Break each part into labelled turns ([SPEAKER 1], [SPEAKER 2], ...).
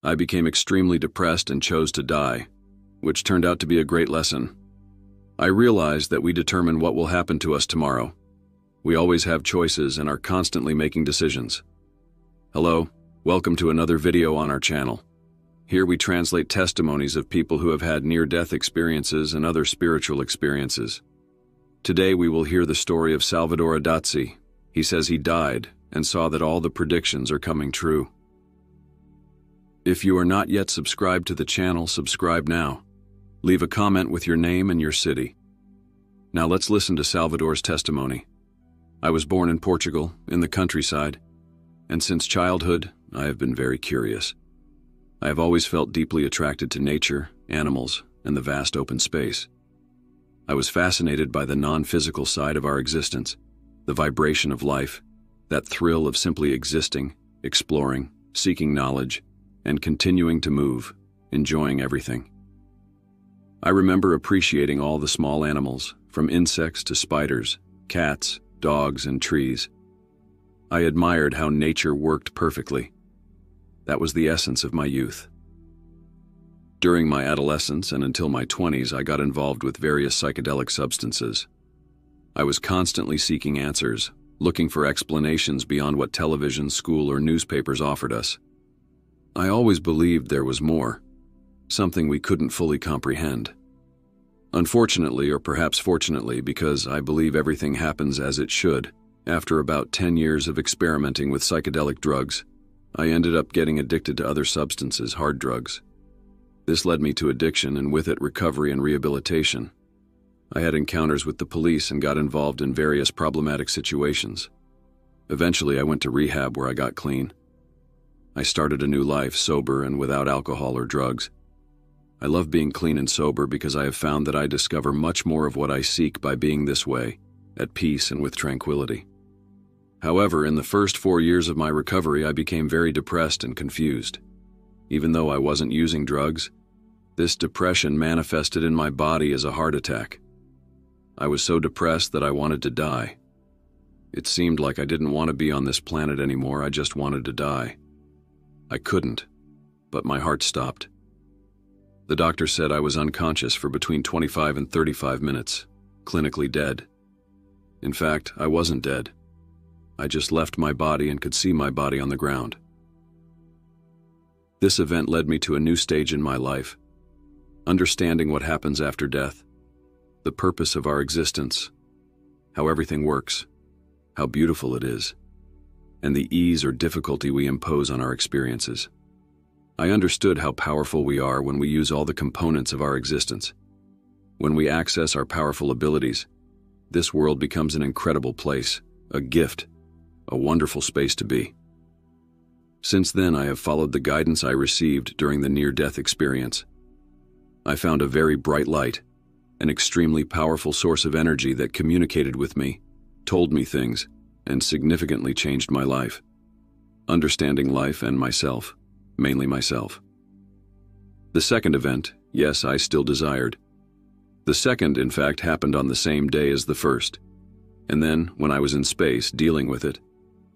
[SPEAKER 1] I became extremely depressed and chose to die, which turned out to be a great lesson. I realized that we determine what will happen to us tomorrow. We always have choices and are constantly making decisions. Hello, welcome to another video on our channel. Here we translate testimonies of people who have had near-death experiences and other spiritual experiences. Today we will hear the story of Salvador Adazzi. He says he died and saw that all the predictions are coming true. If you are not yet subscribed to the channel, subscribe now. Leave a comment with your name and your city. Now let's listen to Salvador's testimony. I was born in Portugal, in the countryside, and since childhood, I have been very curious. I have always felt deeply attracted to nature, animals, and the vast open space. I was fascinated by the non-physical side of our existence, the vibration of life, that thrill of simply existing, exploring, seeking knowledge, and continuing to move, enjoying everything. I remember appreciating all the small animals, from insects to spiders, cats, dogs, and trees. I admired how nature worked perfectly. That was the essence of my youth. During my adolescence and until my 20s, I got involved with various psychedelic substances. I was constantly seeking answers, looking for explanations beyond what television, school, or newspapers offered us. I always believed there was more, something we couldn't fully comprehend. Unfortunately, or perhaps fortunately, because I believe everything happens as it should, after about 10 years of experimenting with psychedelic drugs, I ended up getting addicted to other substances, hard drugs. This led me to addiction and with it recovery and rehabilitation. I had encounters with the police and got involved in various problematic situations. Eventually, I went to rehab where I got clean. I started a new life, sober and without alcohol or drugs. I love being clean and sober because I have found that I discover much more of what I seek by being this way, at peace and with tranquility. However, in the first 4 years of my recovery, I became very depressed and confused. Even though I wasn't using drugs, this depression manifested in my body as a heart attack. I was so depressed that I wanted to die. It seemed like I didn't want to be on this planet anymore, I just wanted to die. I couldn't, but my heart stopped. The doctor said I was unconscious for between 25 and 35 minutes, clinically dead. In fact, I wasn't dead. I just left my body and could see my body on the ground. This event led me to a new stage in my life, understanding what happens after death, the purpose of our existence, how everything works, how beautiful it is, and the ease or difficulty we impose on our experiences. I understood how powerful we are when we use all the components of our existence. When we access our powerful abilities, this world becomes an incredible place, a gift, a wonderful space to be. Since then, I have followed the guidance I received during the near-death experience. I found a very bright light, an extremely powerful source of energy that communicated with me, told me things, and significantly changed my life. Understanding life and myself, mainly myself. The second event, yes, I still desired. The second, in fact, happened on the same day as the first. And then, when I was in space dealing with it,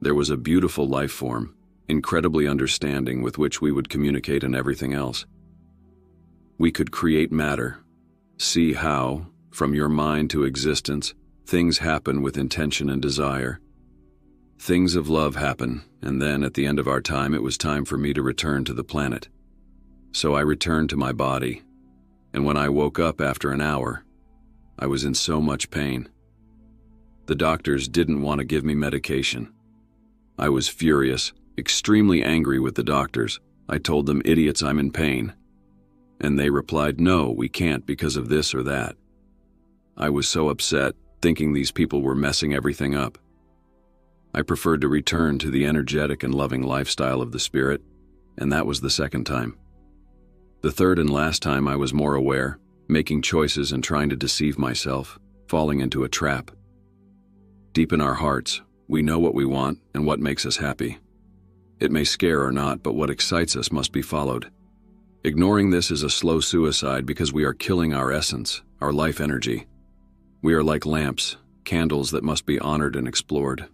[SPEAKER 1] there was a beautiful life form, incredibly understanding with which we would communicate and everything else. We could create matter, see how, from your mind to existence, things happen with intention and desire. Things of love happen, and then at the end of our time it was time for me to return to the planet. So I returned to my body, and when I woke up after an hour, I was in so much pain. The doctors didn't want to give me medication. I was furious, extremely angry with the doctors. I told them, idiots, I'm in pain. And they replied, no, we can't because of this or that. I was so upset, thinking these people were messing everything up. I preferred to return to the energetic and loving lifestyle of the spirit, and that was the second time. The third and last time I was more aware, making choices and trying to deceive myself, falling into a trap. Deep in our hearts, we know what we want and what makes us happy. It may scare or not, but what excites us must be followed. Ignoring this is a slow suicide because we are killing our essence, our life energy. We are like lamps, candles that must be honored and explored.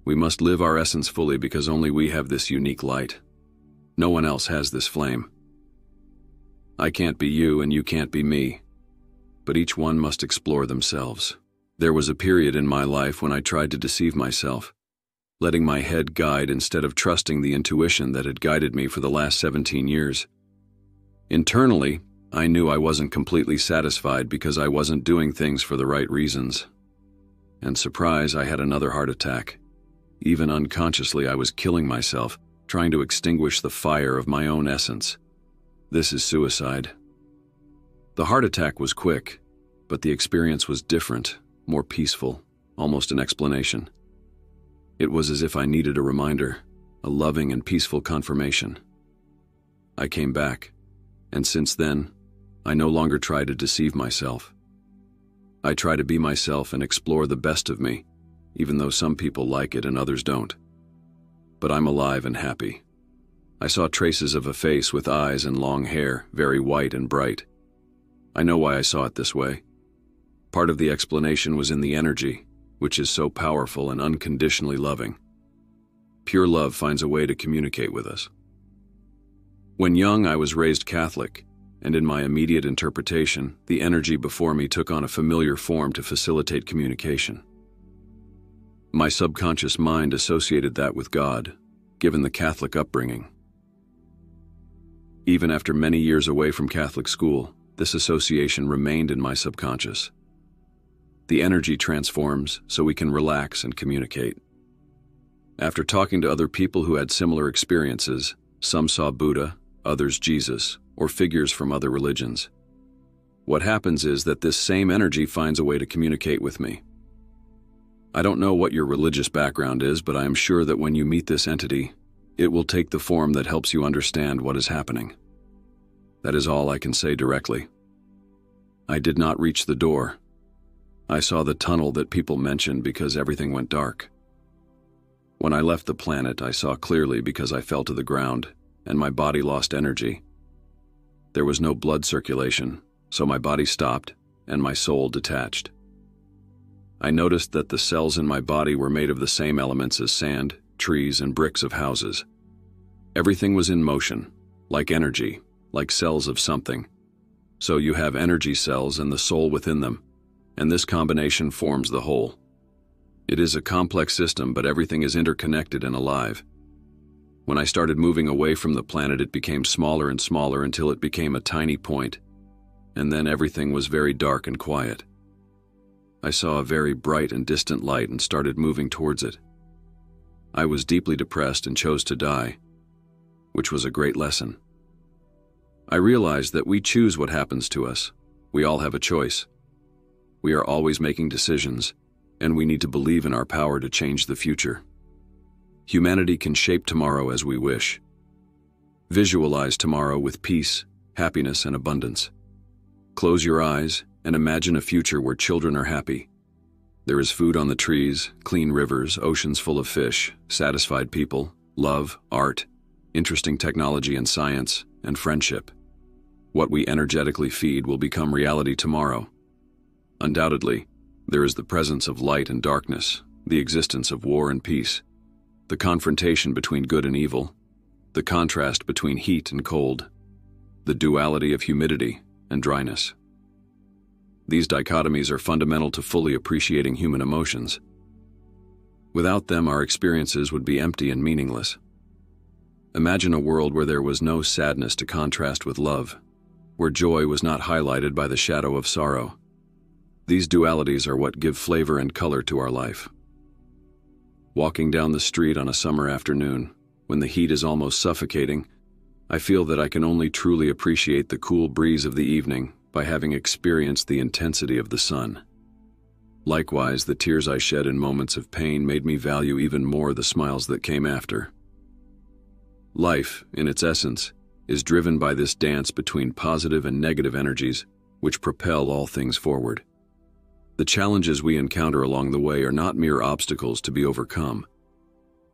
[SPEAKER 1] We must live our essence fully because only we have this unique light. No one else has this flame. I can't be you and you can't be me, but each one must explore themselves. There was a period in my life when I tried to deceive myself, letting my head guide instead of trusting the intuition that had guided me for the last 17 years. Internally, I knew I wasn't completely satisfied because I wasn't doing things for the right reasons. And surprise, I had another heart attack. Even unconsciously, I was killing myself, trying to extinguish the fire of my own essence. This is suicide. The heart attack was quick, but the experience was different, more peaceful, almost an explanation. It was as if I needed a reminder, a loving and peaceful confirmation. I came back, and since then, I no longer try to deceive myself. I try to be myself and explore the best of me, even though some people like it and others don't. But I'm alive and happy. I saw traces of a face with eyes and long hair, very white and bright. I know why I saw it this way. Part of the explanation was in the energy, which is so powerful and unconditionally loving. Pure love finds a way to communicate with us. When young, I was raised Catholic, and in my immediate interpretation, the energy before me took on a familiar form to facilitate communication. My subconscious mind associated that with God, given the Catholic upbringing. Even after many years away from Catholic school, this association remained in my subconscious. The energy transforms so we can relax and communicate. After talking to other people who had similar experiences, some saw Buddha, others Jesus, or figures from other religions. What happens is that this same energy finds a way to communicate with me. I don't know what your religious background is, but I am sure that when you meet this entity, it will take the form that helps you understand what is happening. That is all I can say directly. I did not reach the door. I saw the tunnel that people mentioned because everything went dark. When I left the planet, I saw clearly because I fell to the ground and my body lost energy. There was no blood circulation, so my body stopped and my soul detached. I noticed that the cells in my body were made of the same elements as sand, trees, and bricks of houses. Everything was in motion, like energy, like cells of something. So you have energy cells and the soul within them, and this combination forms the whole. It is a complex system, but everything is interconnected and alive. When I started moving away from the planet, it became smaller and smaller until it became a tiny point, and then everything was very dark and quiet. I saw a very bright and distant light and started moving towards it. I was deeply depressed and chose to die, which was a great lesson. I realized that we choose what happens to us. We all have a choice. We are always making decisions, and we need to believe in our power to change the future. Humanity can shape tomorrow as we wish. Visualize tomorrow with peace, happiness, and abundance. Close your eyes and imagine a future where children are happy. There is food on the trees, clean rivers, oceans full of fish, satisfied people, love, art, interesting technology and science, and friendship. What we energetically feed will become reality tomorrow. Undoubtedly, there is the presence of light and darkness, the existence of war and peace, the confrontation between good and evil, the contrast between heat and cold, the duality of humidity and dryness. These dichotomies are fundamental to fully appreciating human emotions. Without them, our experiences would be empty and meaningless. Imagine a world where there was no sadness to contrast with love, where joy was not highlighted by the shadow of sorrow. These dualities are what give flavor and color to our life. Walking down the street on a summer afternoon, when the heat is almost suffocating, I feel that I can only truly appreciate the cool breeze of the evening by having experienced the intensity of the sun. Likewise, the tears I shed in moments of pain made me value even more the smiles that came after. Life, in its essence, is driven by this dance between positive and negative energies, which propel all things forward. The challenges we encounter along the way are not mere obstacles to be overcome.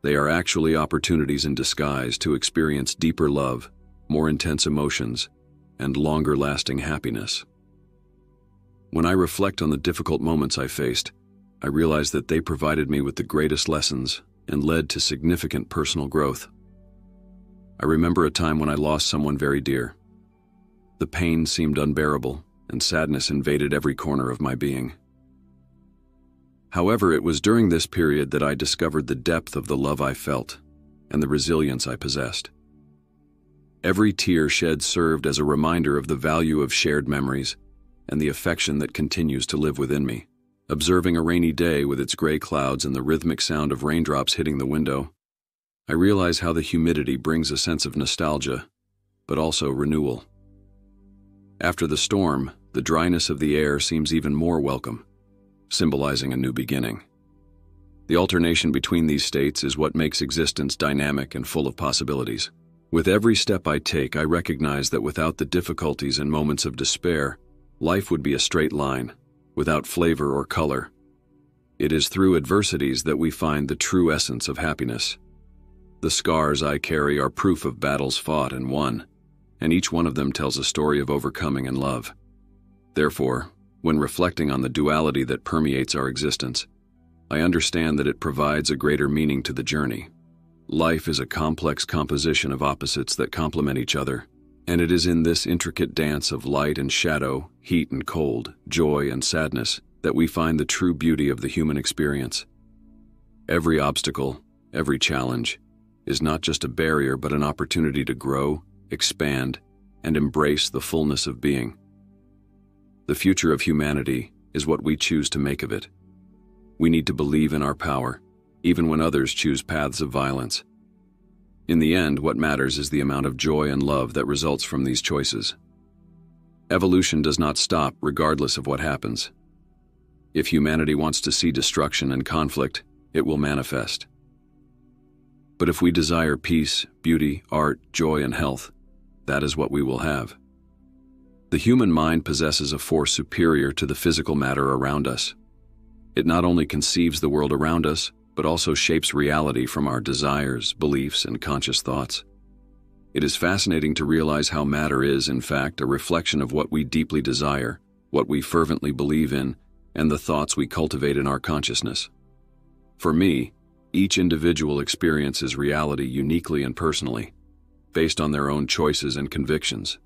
[SPEAKER 1] They are actually opportunities in disguise to experience deeper love, more intense emotions, and longer-lasting happiness. When I reflect on the difficult moments I faced, I realize that they provided me with the greatest lessons and led to significant personal growth. I remember a time when I lost someone very dear. The pain seemed unbearable, and sadness invaded every corner of my being. However, it was during this period that I discovered the depth of the love I felt and the resilience I possessed. Every tear shed served as a reminder of the value of shared memories and the affection that continues to live within me. Observing a rainy day with its gray clouds and the rhythmic sound of raindrops hitting the window, I realize how the humidity brings a sense of nostalgia, but also renewal. After the storm, the dryness of the air seems even more welcome, symbolizing a new beginning. The alternation between these states is what makes existence dynamic and full of possibilities. With every step I take, I recognize that without the difficulties and moments of despair, life would be a straight line, without flavor or color. It is through adversities that we find the true essence of happiness. The scars I carry are proof of battles fought and won, and each one of them tells a story of overcoming and love. Therefore, when reflecting on the duality that permeates our existence, I understand that it provides a greater meaning to the journey. Life is a complex composition of opposites that complement each other, and it is in this intricate dance of light and shadow, heat and cold, joy and sadness, that we find the true beauty of the human experience. Every obstacle, every challenge, is not just a barrier but an opportunity to grow, expand, and embrace the fullness of being. The future of humanity is what we choose to make of it. We need to believe in our power, even when others choose paths of violence. In the end, what matters is the amount of joy and love that results from these choices. Evolution does not stop regardless of what happens. If humanity wants to see destruction and conflict, it will manifest. But if we desire peace, beauty, art, joy, and health, that is what we will have. The human mind possesses a force superior to the physical matter around us. It not only conceives the world around us, but also shapes reality from our desires, beliefs, and conscious thoughts. It is fascinating to realize how matter is, in fact, a reflection of what we deeply desire, what we fervently believe in, and the thoughts we cultivate in our consciousness. For me, each individual experiences reality uniquely and personally, based on their own choices and convictions.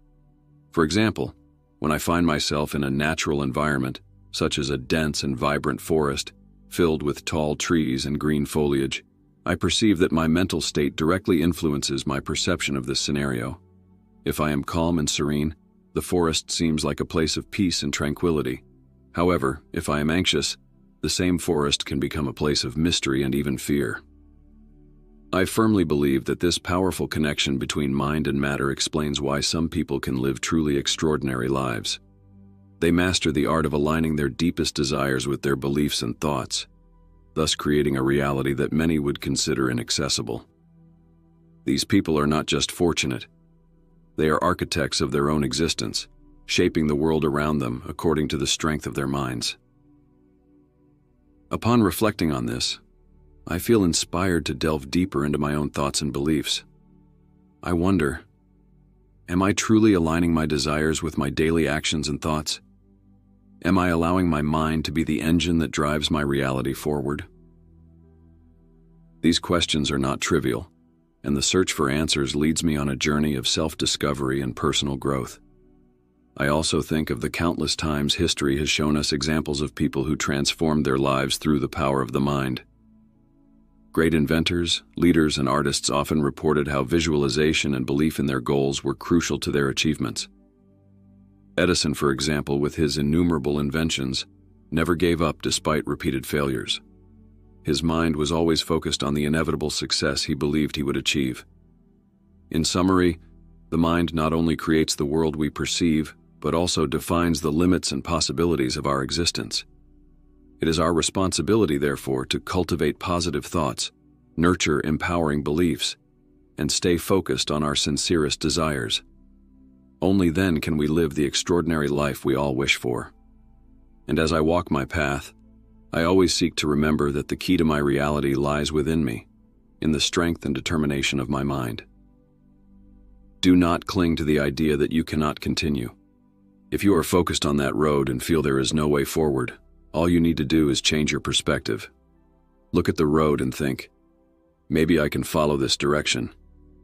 [SPEAKER 1] For example, when I find myself in a natural environment, such as a dense and vibrant forest, filled with tall trees and green foliage, I perceive that my mental state directly influences my perception of this scenario. If I am calm and serene, the forest seems like a place of peace and tranquility. However, if I am anxious, the same forest can become a place of mystery and even fear. I firmly believe that this powerful connection between mind and matter explains why some people can live truly extraordinary lives. They master the art of aligning their deepest desires with their beliefs and thoughts, thus creating a reality that many would consider inaccessible. These people are not just fortunate. They are architects of their own existence, shaping the world around them according to the strength of their minds. Upon reflecting on this, I feel inspired to delve deeper into my own thoughts and beliefs. I wonder, am I truly aligning my desires with my daily actions and thoughts? Am I allowing my mind to be the engine that drives my reality forward? These questions are not trivial, and the search for answers leads me on a journey of self-discovery and personal growth. I also think of the countless times history has shown us examples of people who transformed their lives through the power of the mind. Great inventors, leaders, and artists often reported how visualization and belief in their goals were crucial to their achievements. Edison, for example, with his innumerable inventions, never gave up despite repeated failures. His mind was always focused on the inevitable success he believed he would achieve. In summary, the mind not only creates the world we perceive, but also defines the limits and possibilities of our existence. It is our responsibility, therefore, to cultivate positive thoughts, nurture empowering beliefs, and stay focused on our sincerest desires. Only then can we live the extraordinary life we all wish for. And as I walk my path, I always seek to remember that the key to my reality lies within me, in the strength and determination of my mind. Do not cling to the idea that you cannot continue. If you are focused on that road and feel there is no way forward, all you need to do is change your perspective. Look at the road and think, maybe I can follow this direction.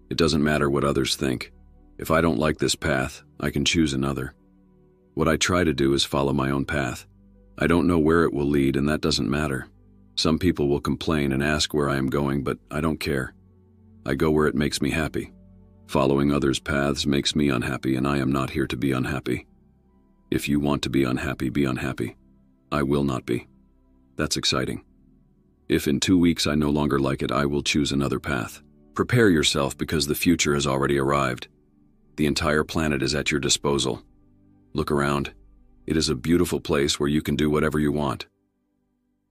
[SPEAKER 1] It doesn't matter what others think. If I don't like this path, I can choose another. What I try to do is follow my own path. I don't know where it will lead, and that doesn't matter. Some people will complain and ask where I am going, but I don't care. I go where it makes me happy. Following others' paths makes me unhappy, and I am not here to be unhappy. If you want to be unhappy, be unhappy. I will not be. That's exciting. If in 2 weeks I no longer like it, I will choose another path. Prepare yourself because the future has already arrived. The entire planet is at your disposal. Look around. It is a beautiful place where you can do whatever you want.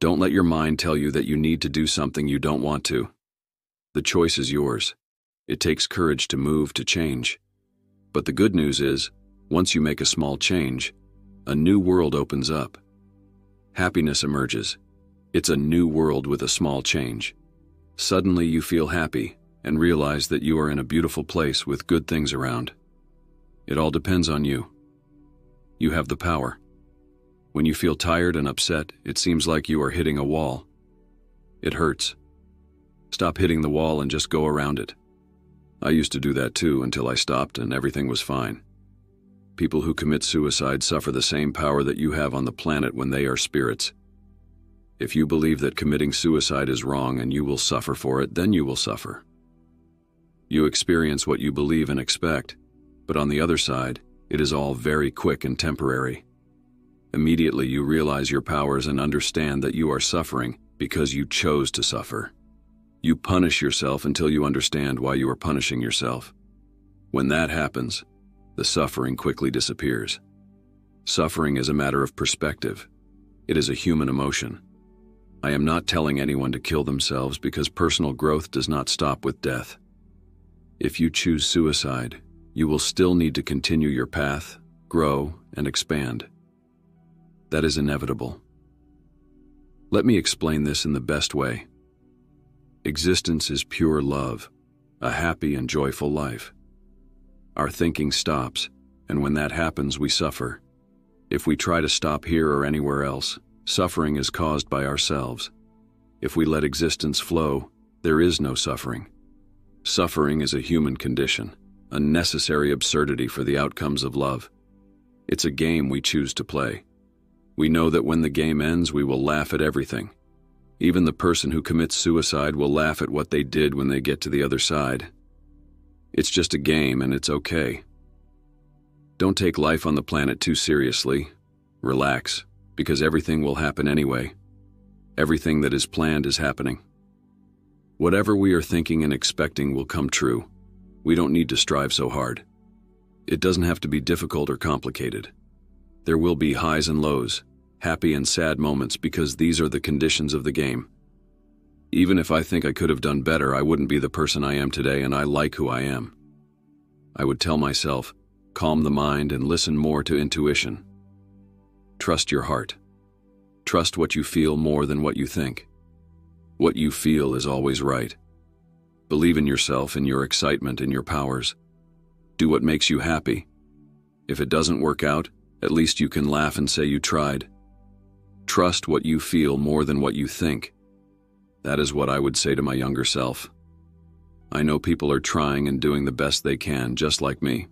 [SPEAKER 1] Don't let your mind tell you that you need to do something you don't want to. The choice is yours. It takes courage to move, to change. But the good news is, once you make a small change, a new world opens up. Happiness emerges. It's a new world with a small change. Suddenly you feel happy and realize that you are in a beautiful place with good things around. It all depends on you. You have the power. When you feel tired and upset, it seems like you are hitting a wall. It hurts. Stop hitting the wall and just go around it. I used to do that too until I stopped and everything was fine. People who commit suicide suffer the same power that you have on the planet when they are spirits. If you believe that committing suicide is wrong and you will suffer for it, then you will suffer. You experience what you believe and expect, but on the other side, it is all very quick and temporary. Immediately you realize your powers and understand that you are suffering because you chose to suffer. You punish yourself until you understand why you are punishing yourself. When that happens, the suffering quickly disappears. Suffering is a matter of perspective. It is a human emotion. I am not telling anyone to kill themselves because personal growth does not stop with death. If you choose suicide, you will still need to continue your path, grow, and expand. That is inevitable. Let me explain this in the best way. Existence is pure love, a happy and joyful life. Our thinking stops, and when that happens, we suffer. If we try to stop here or anywhere else, suffering is caused by ourselves. If we let existence flow, there is no suffering. Suffering is a human condition, a necessary absurdity for the outcomes of love. It's a game we choose to play. We know that when the game ends, we will laugh at everything. Even the person who commits suicide will laugh at what they did when they get to the other side. It's just a game, and it's okay. Don't take life on the planet too seriously. Relax, because everything will happen anyway. Everything that is planned is happening. Whatever we are thinking and expecting will come true. We don't need to strive so hard. It doesn't have to be difficult or complicated. There will be highs and lows, happy and sad moments, because these are the conditions of the game. Even if I think I could have done better, I wouldn't be the person I am today, and I like who I am. I would tell myself, calm the mind and listen more to intuition. Trust your heart. Trust what you feel more than what you think. What you feel is always right. Believe in yourself, in your excitement, in your powers. Do what makes you happy. If it doesn't work out, at least you can laugh and say you tried. Trust what you feel more than what you think. That is what I would say to my younger self. I know people are trying and doing the best they can, just like me.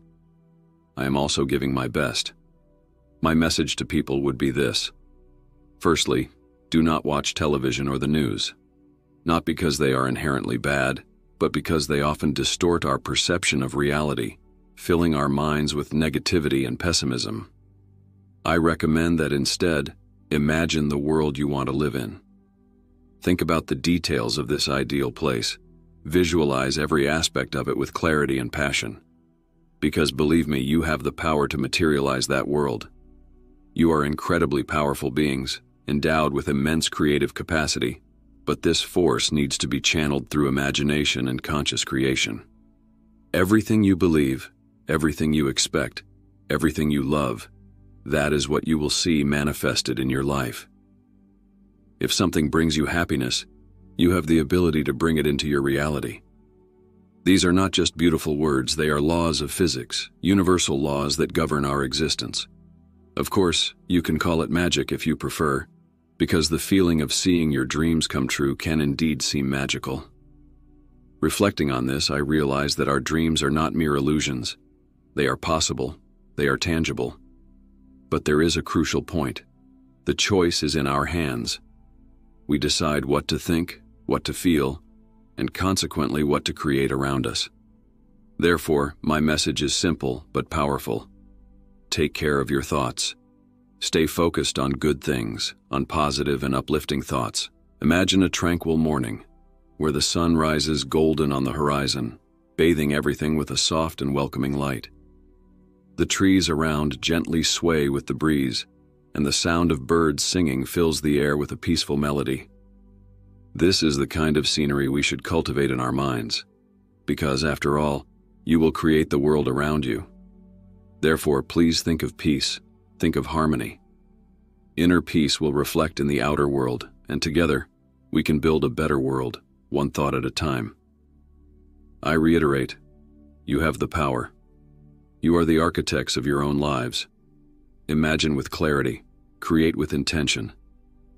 [SPEAKER 1] I am also giving my best. My message to people would be this. Firstly, do not watch television or the news. Not because they are inherently bad, but because they often distort our perception of reality, filling our minds with negativity and pessimism. I recommend that instead, imagine the world you want to live in. Think about the details of this ideal place. Visualize every aspect of it with clarity and passion. Because believe me, you have the power to materialize that world. You are incredibly powerful beings, endowed with immense creative capacity, but this force needs to be channeled through imagination and conscious creation. Everything you believe, everything you expect, everything you love, that is what you will see manifested in your life. If something brings you happiness, you have the ability to bring it into your reality. These are not just beautiful words, they are laws of physics, universal laws that govern our existence. Of course, you can call it magic if you prefer, because the feeling of seeing your dreams come true can indeed seem magical. Reflecting on this, I realize that our dreams are not mere illusions. They are possible, they are tangible. But there is a crucial point. The choice is in our hands. We decide what to think, what to feel, and consequently what to create around us. Therefore, my message is simple but powerful. Take care of your thoughts. Stay focused on good things, on positive and uplifting thoughts. Imagine a tranquil morning, where the sun rises golden on the horizon, bathing everything with a soft and welcoming light. The trees around gently sway with the breeze, and the sound of birds singing fills the air with a peaceful melody. This is the kind of scenery we should cultivate in our minds, because, after all, you will create the world around you. Therefore, please think of peace, think of harmony. Inner peace will reflect in the outer world, and together, we can build a better world, one thought at a time. I reiterate, you have the power. You are the architects of your own lives. Imagine with clarity, create with intention,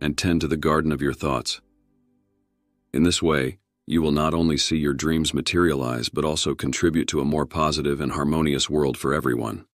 [SPEAKER 1] and tend to the garden of your thoughts. In this way, you will not only see your dreams materialize but also contribute to a more positive and harmonious world for everyone.